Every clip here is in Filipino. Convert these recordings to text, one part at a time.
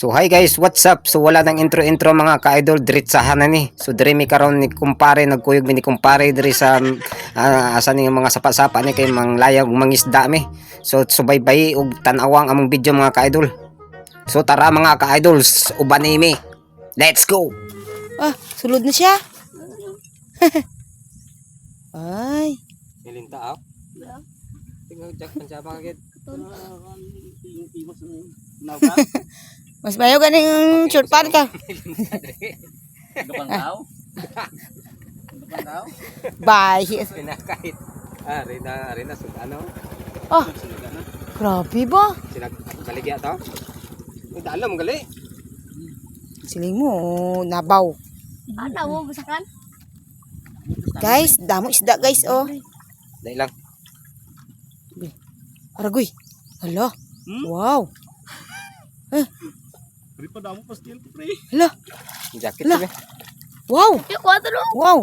So hi guys, what's up? So wala nang intro mga ka-idol, diretsahan na ni. So dire mi karon ni kumpare, nagkuyog mi ni kumpare dire sa asa ni mga sapa-sapa ni kay manglayag mangisda mi. So subaybay og tan-awang among video mga ka-idol. So tara mga ka-idols, uban mi. Let's go. Ah, sulod na siya. Ay. Nilinta aw. Tingog jak pansaba kagid. Mas mayo ganing short pant ka. Gapangkaw? Bye. Pinakait. Rina sud ano? Oh. Grabe ba? Sinag baligya to. Ug dalam gali. Siling mo nabaw. Ano mo basakan? Guys, damo isda guys oh. Dai lang. Aragoy. Hala. Wow. Pre pa damo pastil ko pre. Hala. Jacket Lah. be. Wow. Yung kwadro. Wow.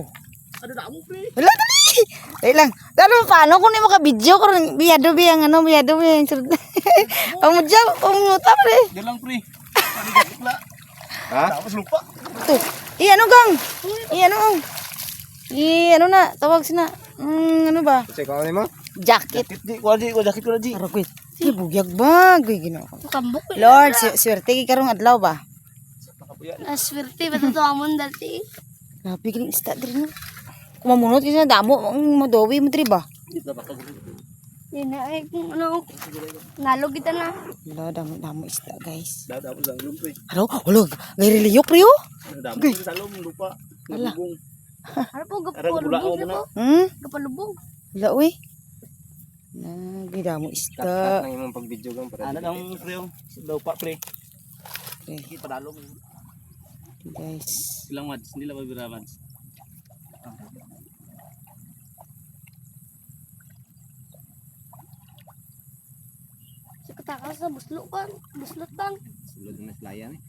Ano damo pre? Hala dali. Dali lang. Dalo paano kung ni maka-video karon biyado biyang ano biyado biyang surd. Pamudya, pamuta pre. Dalang pre. Ano gapit la? Ha? Tapos lupa. Tuh. Ano gang? Ano? Ano na tawag sina? Ano ba? Kasi ko mo? Jacket. Di ko jakit ko di. Aragoy. Ay bugyag ba? Goy ginoo. Kambok. Lord, swerte kay karong adlaw ba? Aswerte ba ito amon dati? Grabe kining isda diri no. Kumamunot kasi na damo ang madowi mo diri ba? Yun na ay kung ano. Nalog kita na. Wala damo isda guys. Damo sa lum pre. Halo, hulog. Gay reliyo pre oh. Damo sa lum lupa. Ala. Lubong. Ano po Ara gula ko gapalubong muna. po? Gapalubong. Wala uy. Gay damo isda. Kat nang imong pag-video gang para. Ano lang pre oh. Sa lupa pre. Okay, Kita dalom. guys. Ilang wads nila ba birawads? Sa katakas sa buslot kan. Buslot bang. Sulod na playa ni.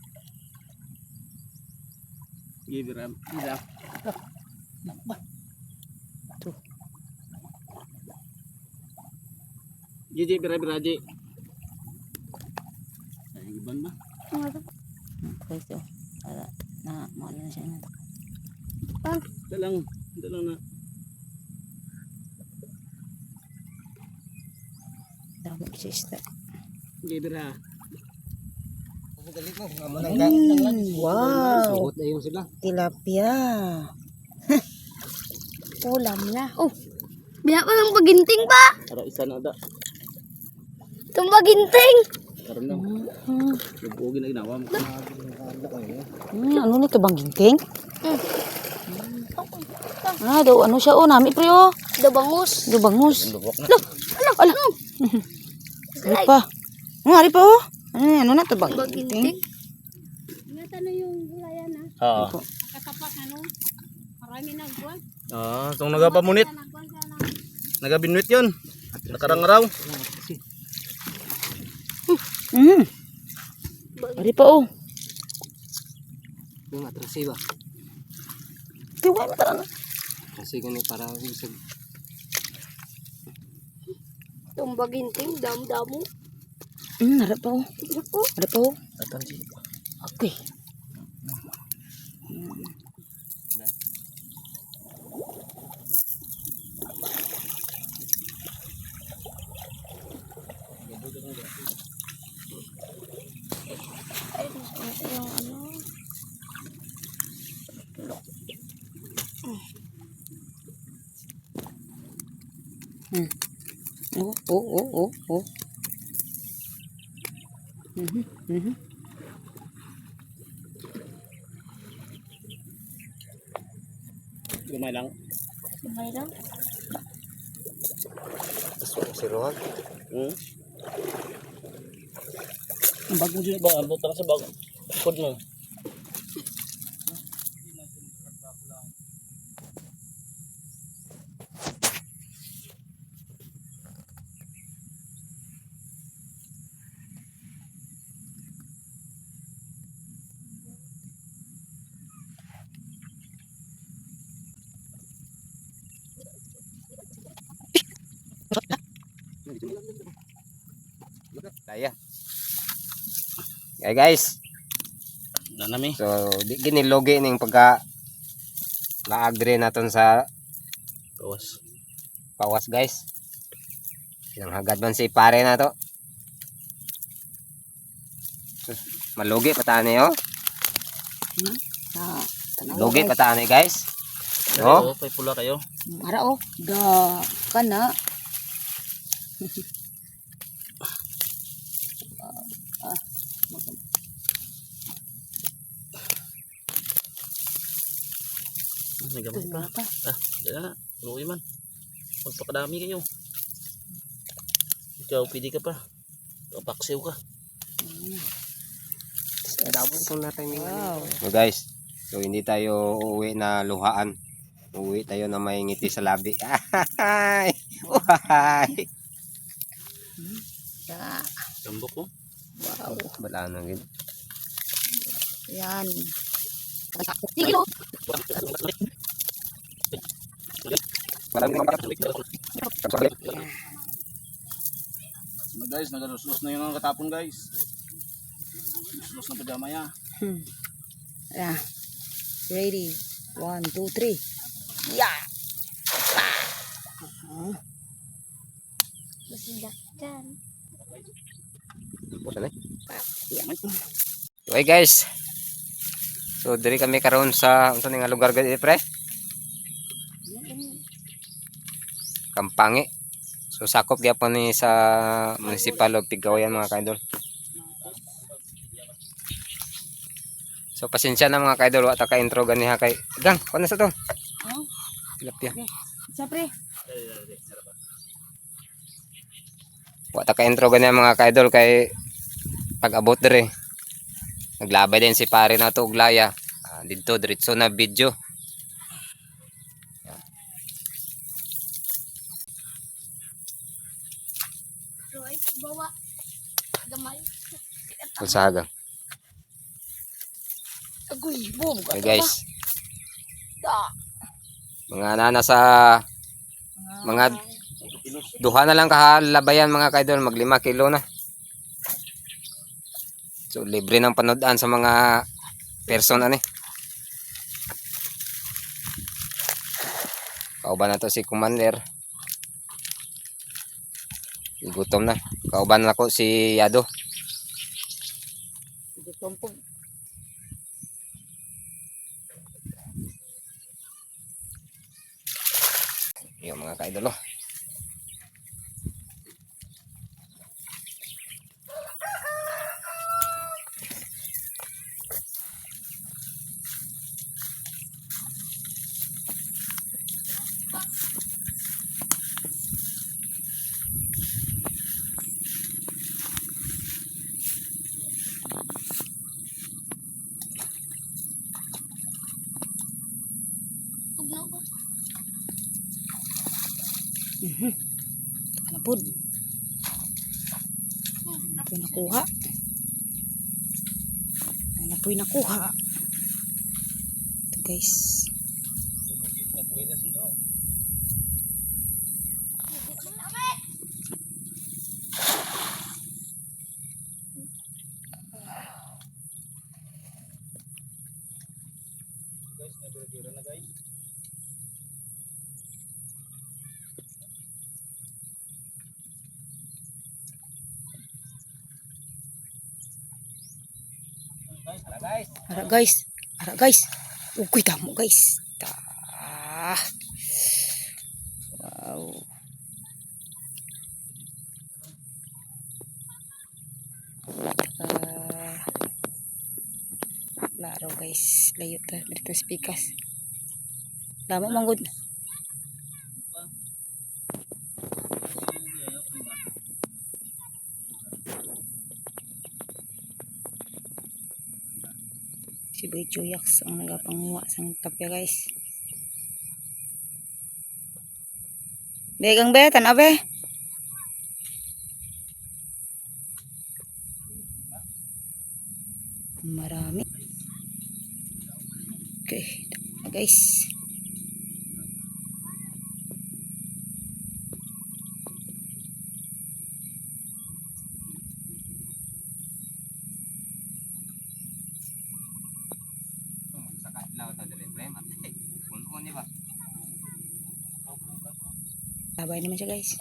Sige biram. Ida. Tuh. Gigi biraji. Ay iban ba? Guys oh. Ala na mo na siya na. Dalang na. Damo isda. Gigi bira. Ako dali mo, amo nang Wow. suot na yung sila. Tilapia. Ulam na. Oh. Biya pa ng paginting ba? Ara isa na da. Itong paginting. Karon lang. Lubugi na ginawa mo. Ano ni kabang ginting? Ah, daw ano siya oh, nami pre oh. Dabangus. Do bangus. Lubok na. Ala. Ari pa. Ari pa oh. Ano na tabang Paginting. ginting? Ngata na yung gulaya na. Ah. Katapak ano. Marami nagbuwan. Ah, tong nagapamunit. Nagbuwan ka na. Nagabinwit 'yon. Nakarang araw. Ari pa oh. Yung atrasi ba? Tiwa mo tara na. Kasi gani para isag Itong paginting. Damo-damo. Ari pa oh. Ako. Ari pa oh. Atan si. Okay. Yung ano. Oh. Gamay lang. Sabay lang. siruhan. Bago dito ba? Ano tara sa bago? Pod mo. Daya. Okay guys, Nanami. So di ginilogi ning pagka laagre naton sa Kawas. pawas guys. Pinanghagad man si pare na to. Malugi pa tani oh. Ah, tanaw Lugi guys. pa tani guys. Oh, Oh, pay pula kayo. Ara oh, da kana. Nagamay pa. Wala pa. Dala na. Luwi man. Magpakadami kayo. Ikaw, pili ka pa. Paksiw ka. dabon natin yung Wow. So guys, so hindi tayo uuwi na luhaan. Uuwi tayo na may ngiti sa labi. Ay! Uhay! Da. Gambok ko. Wow. Wala na gid. Yan. Ano guys, nagalusos na yung katapon guys. Lusos na pajama ya. Yeah. Ready. 1, 2, 3. Yeah. Masidakkan. Okay guys. So diri kami karon sa unsa nga lugar gadi pre? Kampangi. So sakop gyapon ni sa municipal of Pigawayan mga kaidol. So pasensya na mga kaidol, wa ta ka intro ganiha kay gang, kuno sa to. Oh. Tilapia. Sapre. Wa ta ka intro ganiha mga kaidol kay pag abot dire. Naglabay din si pare na to og laya. Dito diretso na video. So, ay bawa. Gamay. Usahagang. Agoy, boom. Okay guys. Da. Mga nana sa mga duha na lang kahalabayan mga kaidol, mag 5 kilo na. So libre ng panood-an sa mga person ani. Kauban na to si Commander. Igutom na. Kauban na ko si Yado. Gutom po. Yung mga kaidol oh. Tugnaw ba? Ano po? Ano po nakuha? Ano po nakuha? Ito guys. Ara guys. Ara guys. Uy, tamo guys. Ta. Wow. Laro guys. Layo ta dito speakers. Damo manggod. Si Boy Chuyaks ang nagapanguha sang tapya guys. Degang be, tanaw be. Marami. Okay, guys. Babay naman siya guys.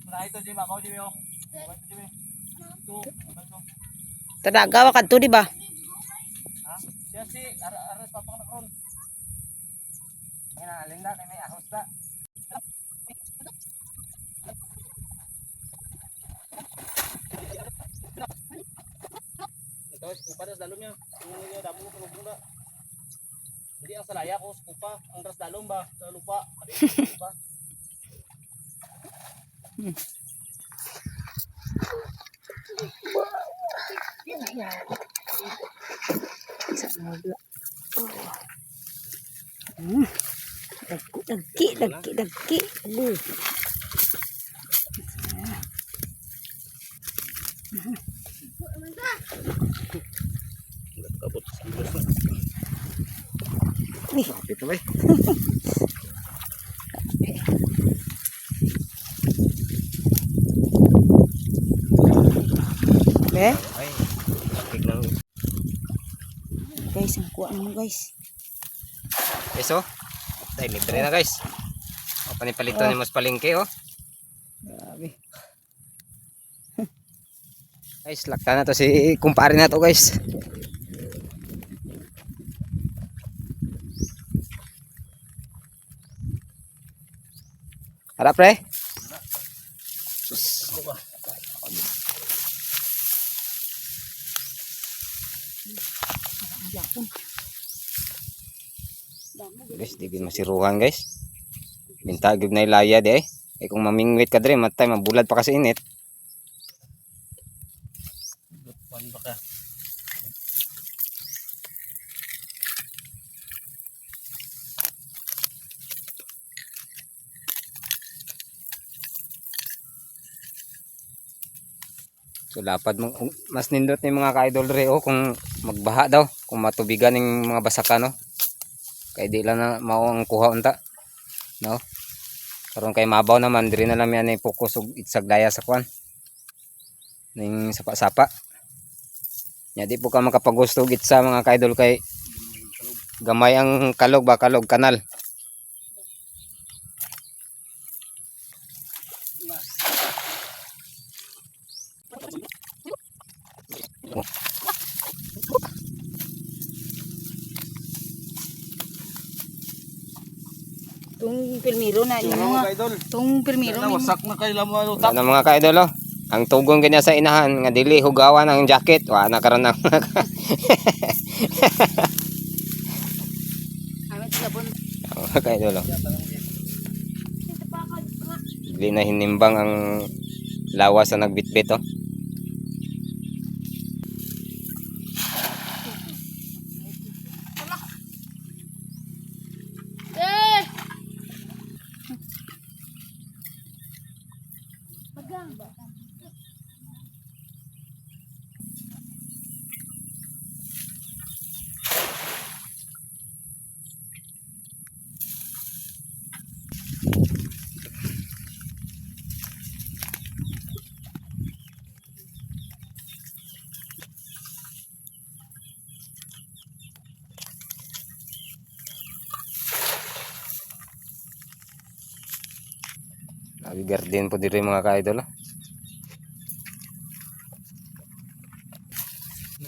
Wala ito, Jimmy. Ako, Jimmy. Oh. Wala ito, Jimmy. Ito. Wala ito. Tadagawa ka to, di ba? Ha? Siya si, aras papang nakron. May naaling na, may ahos na. Ito, skupa das dalom niya. Tingnan niyo, damo ko lumunda. Hindi ang salaya ko, skupa. Ang ras dalom ba? Sa lupa. Adi, skupa. Dagki. Kabot, skibos na. Ito eh. Be? Ay, sakit lang. Guys, ang kuha mo guys. Eso. Dahil libre na guys. O panipalito ni mas palengke oh. Grabe. Guys, lakta na to si kumpare na to guys. Harap pre. Sus. Guys, di gid masiruhan guys. Bintagib na ilaya di eh. Eh kung mamingwit ka dre, matay mabulad pa kasi init. Pan ba ka? So lapad mas nindot ni mga ka-idol re oh kung magbaha daw, kung matubigan ng mga basaka no. Kay di lang na mao ang kuha unta. No. Karon kay mabaw naman diri na lang yan ay focus og itsag daya sa kwan. Ning sapa-sapa. Nya di po ka makapagusto og itsa mga ka-idol kay gamay ang kalog ba, kalog kanal. Tung pirmiro na Ano yung mga mga idol? tung pirmiro Na wasak na kay lamo Wala na mga ka-idol oh. Ang tugon kanya sa inahan nga dili hugawan ang jacket, wa na karon ang mga ka-idol oh. Dili na hinimbang ang lawas sa nagbitbit oh. Abi garden po diri mga ka-idol oh.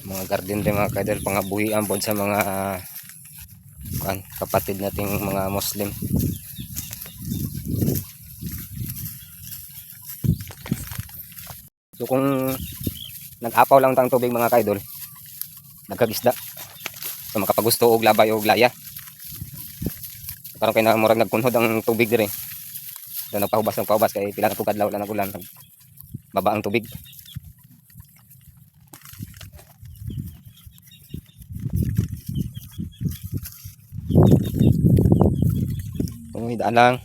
Mga garden din mga ka-idol, pangabuhian po sa mga kapatid nating mga Muslim. So kung nag-apaw lang tang tubig mga ka-idol, nagkagisda. So makapagusto og labay og laya. Karon kay na murag nagkunhod ang tubig diri. So nagpahubas kay pila na pugad wala na ulan. Baba ang tubig. Uy, daan lang.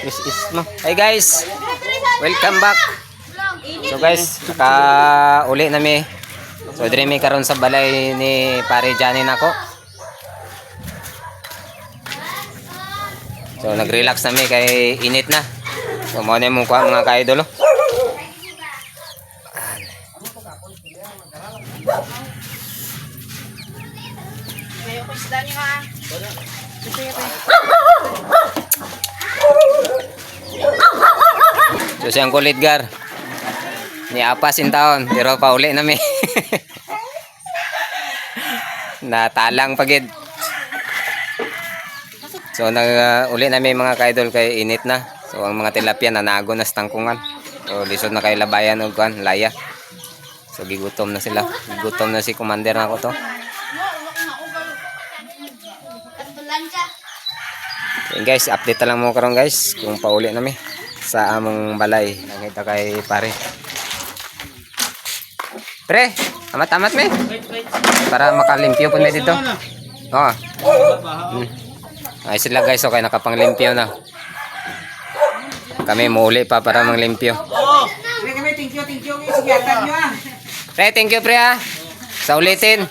Is no. Hey guys, welcome back. So guys, naka-uli na mi. So dire mi karon sa balay ni pare Johnny nako. So nag-relax na mi kay init na. So mo na mong kuha mga ka-idol. Oh. Kayo ko isda niyo ha. So siyang kulit gar. Ni apas in taon pero pauli na mi. Natalang pagid. So uli na may mga ka-idol kay init na. So ang mga tilapia nanago na sa tangkungan. So lisod na kay labayan og kuan laya. So gigutom na sila. Gigutom na si commander nako to. So, guys, update na lang mo karon guys kung pauli na mi sa among balay. Nakita kay pare. Pre, amat-amat me. Para makalimpyo po na dito. Oh. Ay sila guys, okay nakapanglimpyo na. Kami muuli pa para manglimpyo. Thank you. Sige, atag niyo ah. Pre, thank you pre ha. Sa ulitin.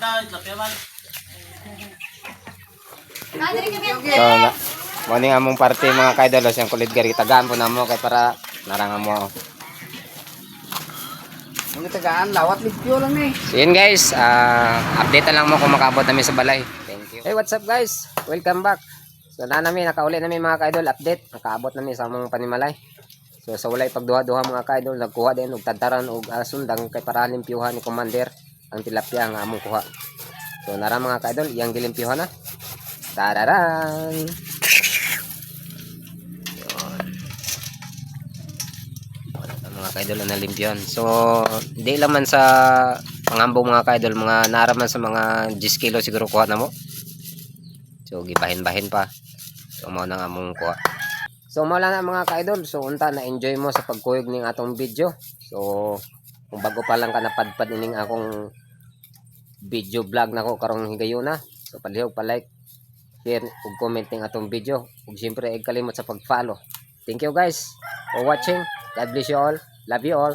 So, morning among party mga kaidol, siyang kulit gari tagaan po namo kay para narangan mo. Mga tagaan, lawat limpyo lang eh. So yun guys, update na lang mo kung makabot namin sa balay. Thank you. Hey, what's up guys? Welcome back. So na namin, nakauli namin mga kaidol, update. Nakaabot namin sa among panimalay. So sa walay pagduha-duha mga kaidol, nagkuha din og tantaran og sundang kay para limpyuhan ni commander ang tilapia nga among kuha. So nara mga kaidol, iyang gilimpyuhan na. Tararan! Mga kaidol na nalimpyon. So di lang man sa pangambong mga kaidol, mga naraman sa mga 10 kilo siguro kuha na mo. So gibahin-bahin pa. So mao na nga mong kuha. So mao lang na mga kaidol. So unta na enjoy mo sa pagkuyog ning atong video. So kung bago pa lang ka napadpad ining akong video vlog nako karong higayuna. So palihog pa like, share ug comment ning atong video. Ug syempre ig kalimot sa pag-follow. Thank you guys for watching. God bless you all. Love you all.